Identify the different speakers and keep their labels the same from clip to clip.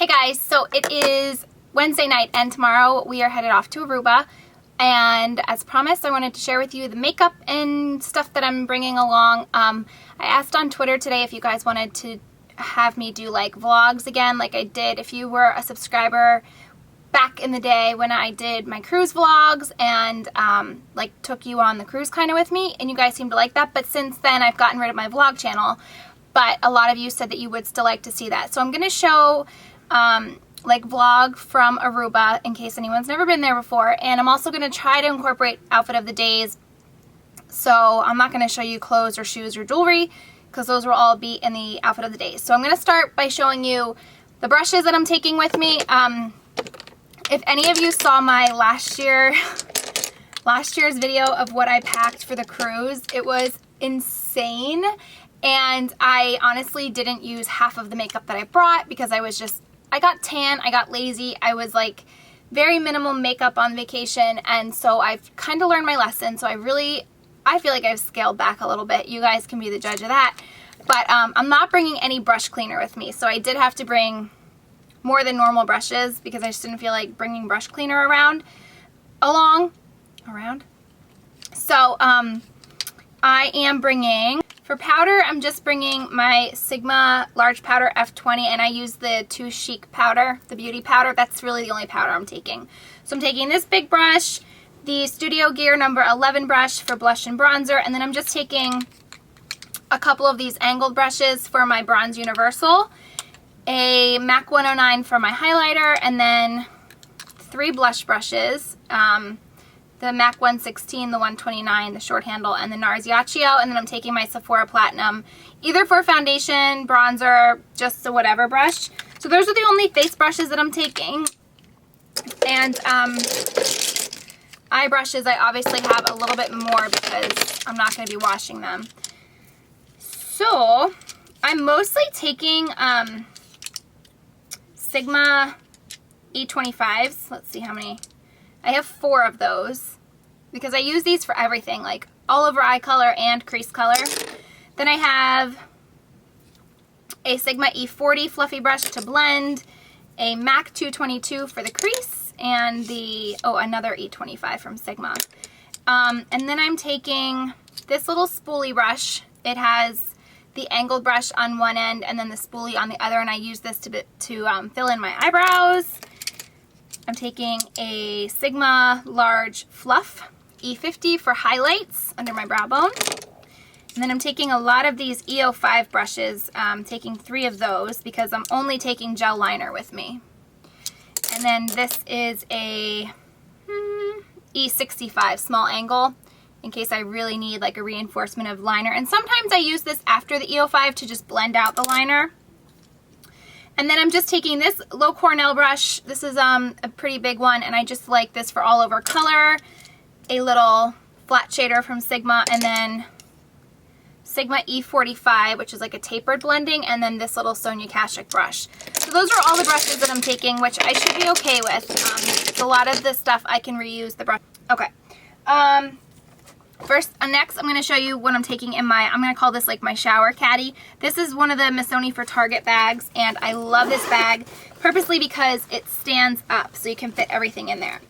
Speaker 1: Hey guys, so it is Wednesday night and tomorrow we are headed off to Aruba, and as promised I wanted to share with you the makeup and stuff that I'm bringing along. I asked on Twitter today if you guys wanted to have me do like vlogs again like I did if you were a subscriber back in the day when I did my cruise vlogs and like took you on the cruise kind of with me, and you guys seemed to like that. But since then I've gotten rid of my vlog channel, but a lot of you said that you would still like to see that. So I'm going to show like vlog from Aruba in case anyone's never been there before, and I'm also going to try to incorporate outfit of the days. So I'm not going to show you clothes or shoes or jewelry because those will all be in the outfit of the days. So I'm going to start by showing you the brushes that I'm taking with me. If any of you saw my last year's video of what I packed for the cruise, it was insane, and I honestly didn't use half of the makeup that I brought because I got tan, I got lazy, I was like very minimal makeup on vacation, and so I've kind of learned my lesson. So I feel like I've scaled back a little bit. You guys can be the judge of that. But I'm not bringing any brush cleaner with me, so I did have to bring more than normal brushes because I just didn't feel like bringing brush cleaner around. So I am bringing, for powder, I'm just bringing my Sigma Large Powder F20, and I use the Too Chic powder, the beauty powder. That's really the only powder I'm taking. So I'm taking this big brush, the Studio Gear number 11 brush for blush and bronzer, and then I'm just taking a couple of these angled brushes for my Bronze Universal, a MAC 109 for my highlighter, and then 3 blush brushes, the MAC 116, the 129, the short handle, and the NARS Yaccio, and then I'm taking my Sephora Platinum, either for foundation, bronzer, just a whatever brush. So those are the only face brushes that I'm taking. And eye brushes, I obviously have a little bit more because I'm not going to be washing them. So I'm mostly taking Sigma E25s. Let's see how many. I have 4 of those because I use these for everything, like all over eye color and crease color. Then I have a Sigma E40 fluffy brush to blend, a MAC 222 for the crease, and another E25 from Sigma. And then I'm taking this little spoolie brush. It has the angled brush on one end and then the spoolie on the other, and I use this to fill in my eyebrows. I'm taking a Sigma Large Fluff E50 for highlights under my brow bone. And then I'm taking a lot of these EO5 brushes, taking 3 of those because I'm only taking gel liner with me. And then this is a E65 small angle in case I really need like a reinforcement of liner. And sometimes I use this after the EO5 to just blend out the liner. And then I'm just taking this low Cornell brush. This is a pretty big one, and I just like this for all over color. A little flat shader from Sigma, and then Sigma E45, which is like a tapered blending, and then this little Sonia Kashuk brush. So those are all the brushes that I'm taking, which I should be okay with. A lot of this stuff I can reuse the brush. Okay. Next I'm going to show you what I'm taking in I'm going to call this like my shower caddy. This is one of the Missoni for Target bags, and I love this bag purposely because it stands up so you can fit everything in there.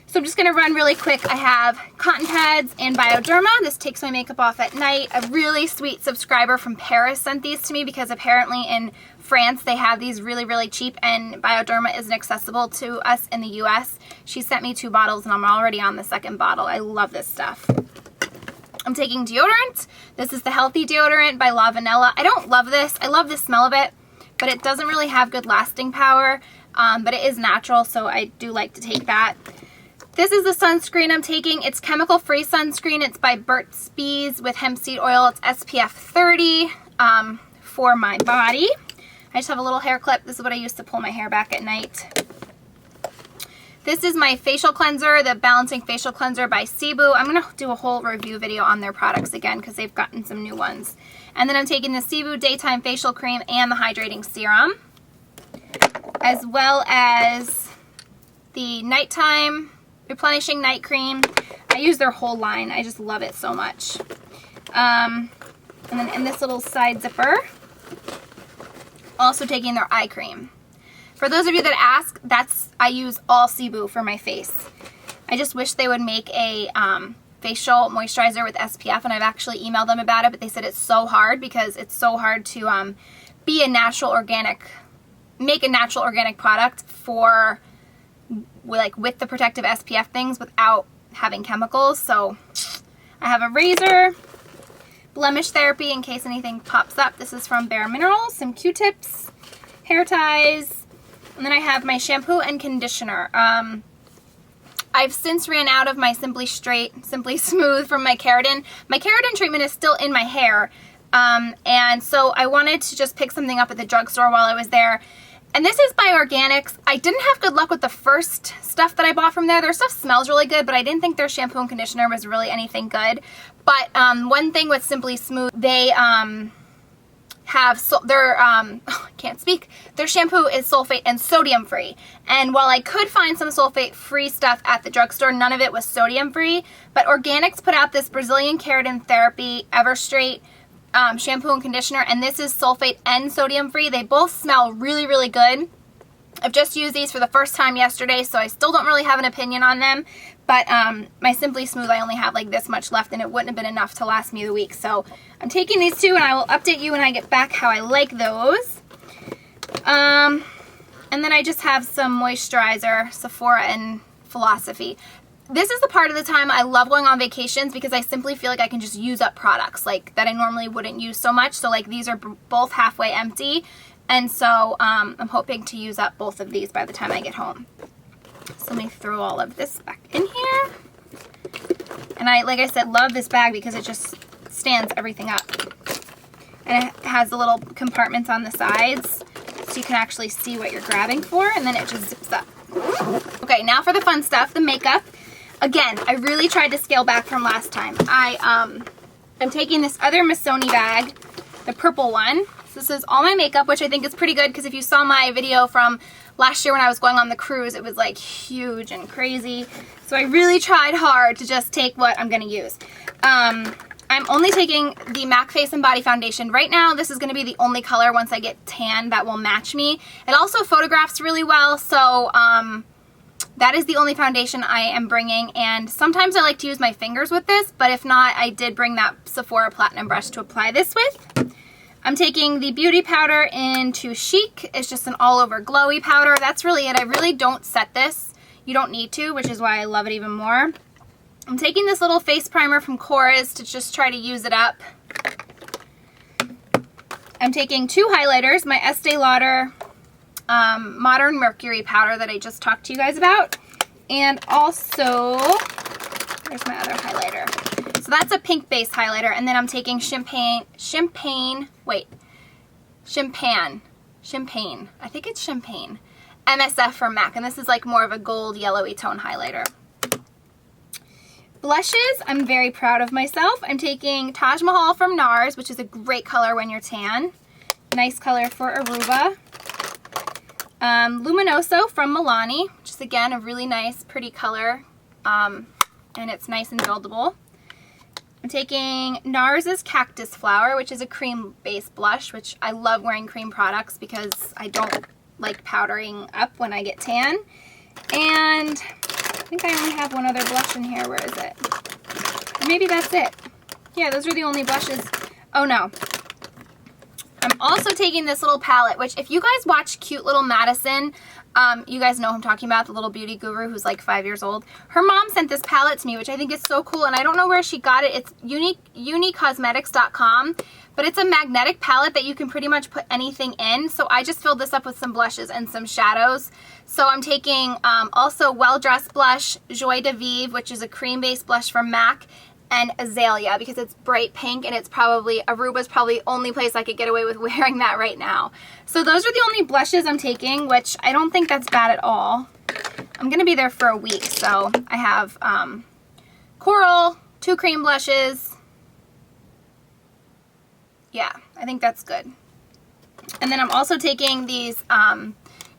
Speaker 1: So I'm just going to run really quick. I have cotton pads and Bioderma. This takes my makeup off at night. A really sweet subscriber from Paris sent these to me because apparently in France they have these really, really cheap, and Bioderma isn't accessible to us in the US. She sent me 2 bottles and I'm already on the 2nd bottle. I love this stuff. I'm taking deodorant. This is the Healthy Deodorant by La Vanilla. I don't love this. I love the smell of it, but it doesn't really have good lasting power, but it is natural, so I do like to take that. This is the sunscreen I'm taking. It's chemical-free sunscreen. It's by Burt's Bees with hemp seed oil. It's SPF 30 for my body. I just have a little hair clip. This is what I use to pull my hair back at night. This is my facial cleanser, the Balancing Facial Cleanser by Cebu. I'm going to do a whole review video on their products again because they've gotten some new ones. And then I'm taking the Cebu Daytime Facial Cream and the Hydrating Serum, as well as the Nighttime Replenishing Night Cream. I use their whole line. I just love it so much. And then in this little side zipper, also taking their eye cream. For those of you that ask, I use all Cebu for my face. I just wish they would make a facial moisturizer with SPF, and I've actually emailed them about it, but they said it's so hard because it's so hard to make a natural organic product for with the protective SPF things without having chemicals. So I have a razor, blemish therapy in case anything pops up. This is from Bare Minerals, some Q-tips, hair ties, and then I have my shampoo and conditioner. I've since ran out of my Simply Straight, Simply Smooth from my keratin. My keratin treatment is still in my hair, and so I wanted to just pick something up at the drugstore while I was there. And this is by Organics. I didn't have good luck with the first stuff that I bought from there. Their stuff smells really good, but I didn't think their shampoo and conditioner was really anything good. But one thing with Simply Smooth, they have their shampoo is sulfate and sodium free. And while I could find some sulfate free stuff at the drugstore, none of it was sodium free. But Organics put out this Brazilian Keratin Therapy Ever Straight shampoo and conditioner, and this is sulfate and sodium free. They both smell really, really good. I've just used these for the first time yesterday, so I still don't really have an opinion on them. But my Simply Smooth, I only have like this much left, and it wouldn't have been enough to last me the week. So I'm taking these two, and I will update you when I get back how I like those. And then I just have some moisturizer, Sephora and Philosophy. This is the part of the time I love going on vacations because I simply feel like I can just use up products like that I normally wouldn't use so much. So like these are both halfway empty, and so I'm hoping to use up both of these by the time I get home. So let me throw all of this back in here. And like I said, love this bag because it just stands everything up. And it has the little compartments on the sides so you can actually see what you're grabbing for, and then it just zips up. Okay, now for the fun stuff, the makeup. Again, I really tried to scale back from last time. I'm taking this other Missoni bag, the purple one. So this is all my makeup, which I think is pretty good because if you saw my video from last year when I was going on the cruise, it was like huge and crazy. So I really tried hard to just take what I'm going to use. I'm only taking the MAC Face and Body Foundation. Right now, this is going to be the only color once I get tan that will match me. It also photographs really well, so that is the only foundation I am bringing, and sometimes I like to use my fingers with this, but if not, I did bring that Sephora Platinum brush to apply this with. I'm taking the Beauty Powder into Chic. It's just an all-over glowy powder. That's really it. I really don't set this. You don't need to, which is why I love it even more. I'm taking this little face primer from Korres to just try to use it up. I'm taking two highlighters, my Estee Lauder Modern Mercury powder that I just talked to you guys about, and also there's my other highlighter. So that's a pink base highlighter, and then I'm taking Champagne, I think it's Champagne MSF from MAC, and this is like more of a gold yellowy tone highlighter. Blushes, I'm very proud of myself. I'm taking Taj Mahal from NARS, which is a great color when you're tan. Nice color for Aruba. Luminoso from Milani, which is again a really nice, pretty color, and it's nice and buildable. I'm taking NARS's Cactus Flower, which is a cream-based blush, which I love wearing cream products because I don't like powdering up when I get tan. And I think I only have one other blush in here. Where is it? Or maybe that's it. Yeah, those are the only blushes. Oh no. I'm also taking this little palette, which if you guys watch Cute Little Madison, you guys know who I'm talking about, the little beauty guru who's like 5 years old. Her mom sent this palette to me, which I think is so cool, and I don't know where she got it. It's uniquecosmetics.com, but it's a magnetic palette that you can pretty much put anything in. So I just filled this up with some blushes and some shadows. So I'm taking also Well Dressed blush, Joie de Vivre, which is a cream-based blush from MAC, and Azalea because it's bright pink, and it's probably, Aruba's probably the only place I could get away with wearing that right now. So those are the only blushes I'm taking, which I don't think that's bad at all. I'm going to be there for a week, so I have Coral, 2 cream blushes. Yeah, I think that's good. And then I'm also taking these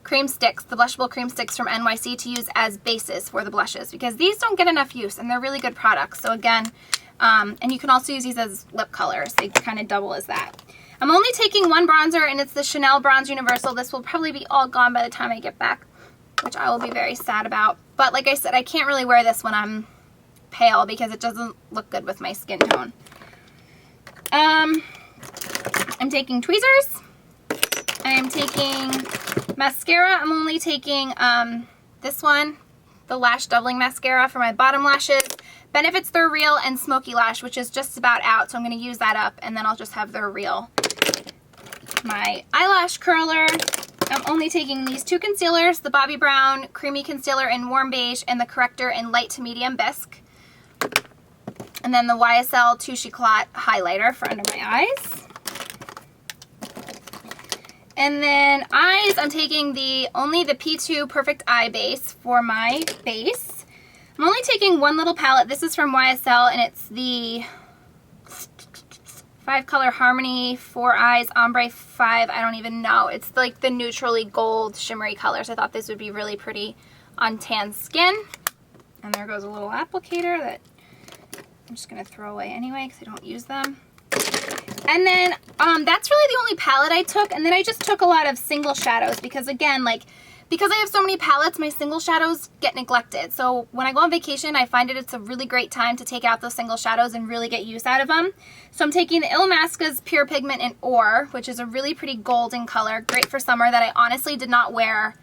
Speaker 1: cream sticks, the blushable cream sticks from NYC, to use as bases for the blushes because these don't get enough use and they're really good products. So again, and you can also use these as lip colors. They kind of double as that. I'm only taking one bronzer, and it's the Chanel Bronze Universal. This will probably be all gone by the time I get back, which I will be very sad about. But like I said, I can't really wear this when I'm pale because it doesn't look good with my skin tone. I'm taking tweezers. I am taking mascara. I'm only taking this one, the Lash Doubling Mascara for my bottom lashes. Benefits They're Real and Smoky Lash, which is just about out, so I'm going to use that up, and then I'll just have They're Real. My eyelash curler. I'm only taking these two concealers, the Bobbi Brown Creamy Concealer in Warm Beige and the Corrector in Light to Medium Bisque. And then the YSL Touche Éclat Highlighter for under my eyes. And then eyes, I'm taking only the P2 Perfect Eye Base for my base. I'm only taking one little palette. This is from YSL, and it's the 5 Color Harmony 4 Eyes Ombre 5. I don't even know. It's like the neutrally gold shimmery colors. I thought this would be really pretty on tan skin. And there goes a little applicator that I'm just going to throw away anyway because I don't use them. And then that's really the only palette I took. And then I just took a lot of single shadows because, again, like, because I have so many palettes, my single shadows get neglected. So when I go on vacation, I find it's a really great time to take out those single shadows and really get use out of them. So I'm taking the Illamasqua's Pure Pigment in Ore, which is a really pretty golden color, great for summer, that I honestly did not wear.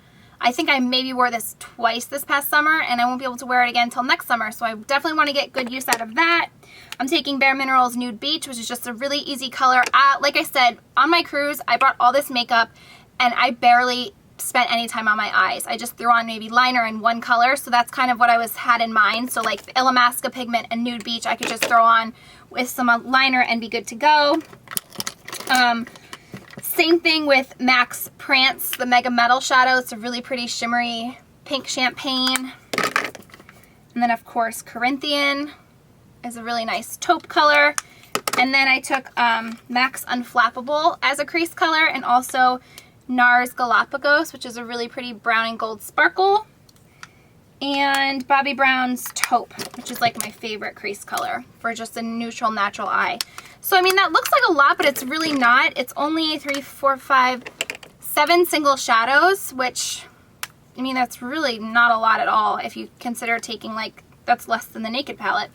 Speaker 1: I think I maybe wore this twice this past summer, and I won't be able to wear it again until next summer, so I definitely want to get good use out of that. I'm taking Bare Minerals Nude Beach, which is just a really easy color. Like I said, on my cruise, I brought all this makeup, and I barely spent any time on my eyes. I just threw on maybe liner in one color, so that's kind of what I had in mind. So like the Illamasqua Pigment and Nude Beach, I could just throw on with some liner and be good to go. Same thing with MAC's Prance, the Mega Metal Shadow. It's a really pretty shimmery pink champagne. And then of course Corinthian is a really nice taupe color. And then I took MAC's Unflappable as a crease color, and also NARS Galapagos, which is a really pretty brown and gold sparkle. And Bobbi Brown's Taupe, which is like my favorite crease color for just a neutral, natural eye. So, I mean, that looks like a lot, but it's really not. It's only 3, 4, 5, 7 single shadows, which, I mean, that's really not a lot at all if you consider taking, like, that's less than the Naked palette.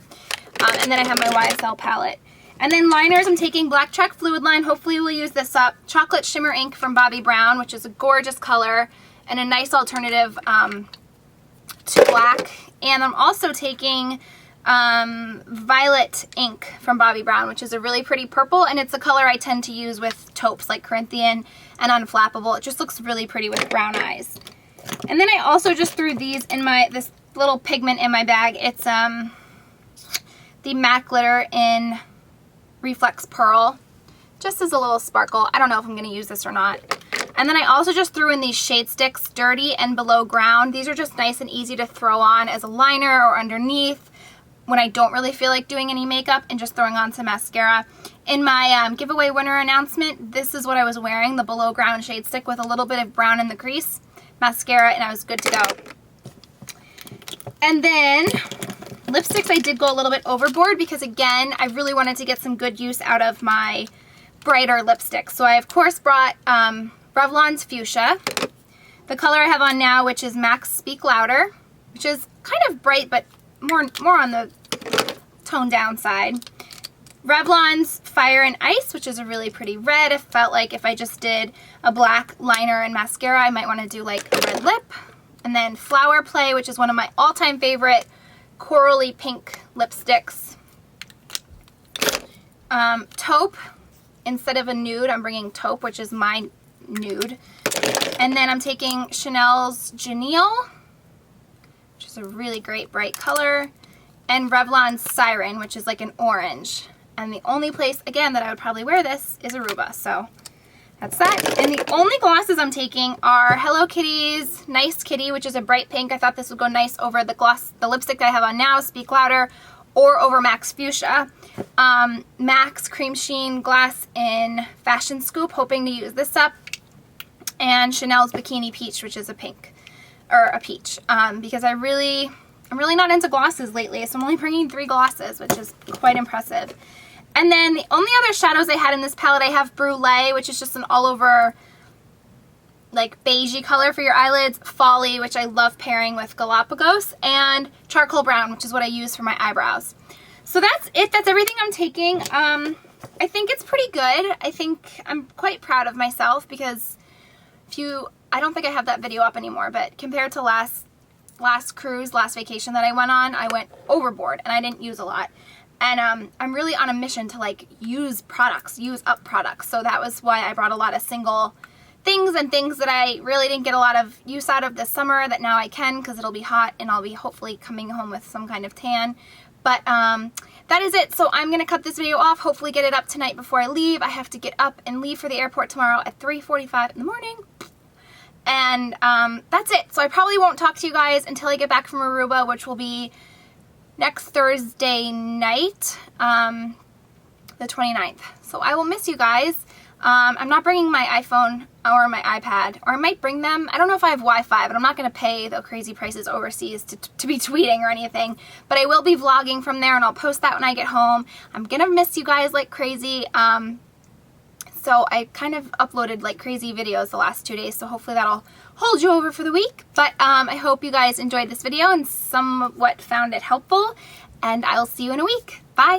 Speaker 1: And then I have my YSL palette. And then liners, I'm taking Blacktrack Fluidline. Hopefully we'll use this up. Chocolate Shimmer Ink from Bobbi Brown, which is a gorgeous color and a nice alternative to black. And I'm also taking Violet Ink from Bobbi Brown, which is a really pretty purple, and it's a color I tend to use with taupes like Corinthian and Unflappable. It just looks really pretty with brown eyes. And then I also just threw these in this little pigment in my bag. It's the MAC Glitter in Reflex Pearl, just as a little sparkle. I don't know if I'm going to use this or not. And then I also just threw in these shade sticks, Dirty and Below Ground. These are just nice and easy to throw on as a liner or underneath when I don't really feel like doing any makeup and just throwing on some mascara. In my giveaway winner announcement, this is what I was wearing, the Below Ground shade stick with a little bit of brown in the crease, mascara, and I was good to go. And then lipsticks, I did go a little bit overboard because, again, I really wanted to get some good use out of my brighter lipsticks. So I, of course, brought Revlon's Fuchsia, the color I have on now, which is MAC's Speak Louder, which is kind of bright but more on the toned down side. Revlon's Fire and Ice, which is a really pretty red. I felt like if I just did a black liner and mascara, I might want to do like a red lip. And then Flower Play, which is one of my all-time favorite corally pink lipsticks. Taupe, instead of a nude, I'm bringing Taupe, which is my nude. And then I'm taking Chanel's Janelle, which is a really great bright color, and Revlon's Siren, which is like an orange. And the only place, again, that I would probably wear this is Aruba, so that's that. And the only glosses I'm taking are Hello Kitty's Nice Kitty, which is a bright pink. I thought this would go nice over the lipstick that I have on now, Speak Louder, or over MAC's Fuchsia. MAC's Cream Sheen Glass in Fashion Scoop, hoping to use this up. And Chanel's Bikini Peach, which is a pink, or a peach, because I'm really not into glosses lately, so I'm only bringing 3 glosses, which is quite impressive. And then the only other shadows I had in this palette, I have Brule, which is just an all over like beigey color for your eyelids, Folly, which I love pairing with Galapagos, and Charcoal Brown, which is what I use for my eyebrows. So that's it. That's everything I'm taking. I think it's pretty good. I think I'm quite proud of myself because I don't think I have that video up anymore, but compared to last cruise, last vacation that I went on, I went overboard and I didn't use a lot. And I'm really on a mission to like use up products. So that was why I brought a lot of single things and things that I really didn't get a lot of use out of this summer that now I can because it'll be hot and I'll be hopefully coming home with some kind of tan. But that is it. So I'm going to cut this video off, hopefully get it up tonight before I leave. I have to get up and leave for the airport tomorrow at 3:45 in the morning. And that's it. So I probably won't talk to you guys until I get back from Aruba, which will be next Thursday night, the 29th. So I will miss you guys. I'm not bringing my iPhone or my iPad, or I might bring them. I don't know if I have Wi-Fi, but I'm not going to pay the crazy prices overseas to be tweeting or anything. But I will be vlogging from there, and I'll post that when I get home. I'm going to miss you guys like crazy. So I kind of uploaded like crazy videos the last 2 days, so hopefully that'll hold you over for the week. But I hope you guys enjoyed this video and somewhat found it helpful, and I'll see you in a week. Bye!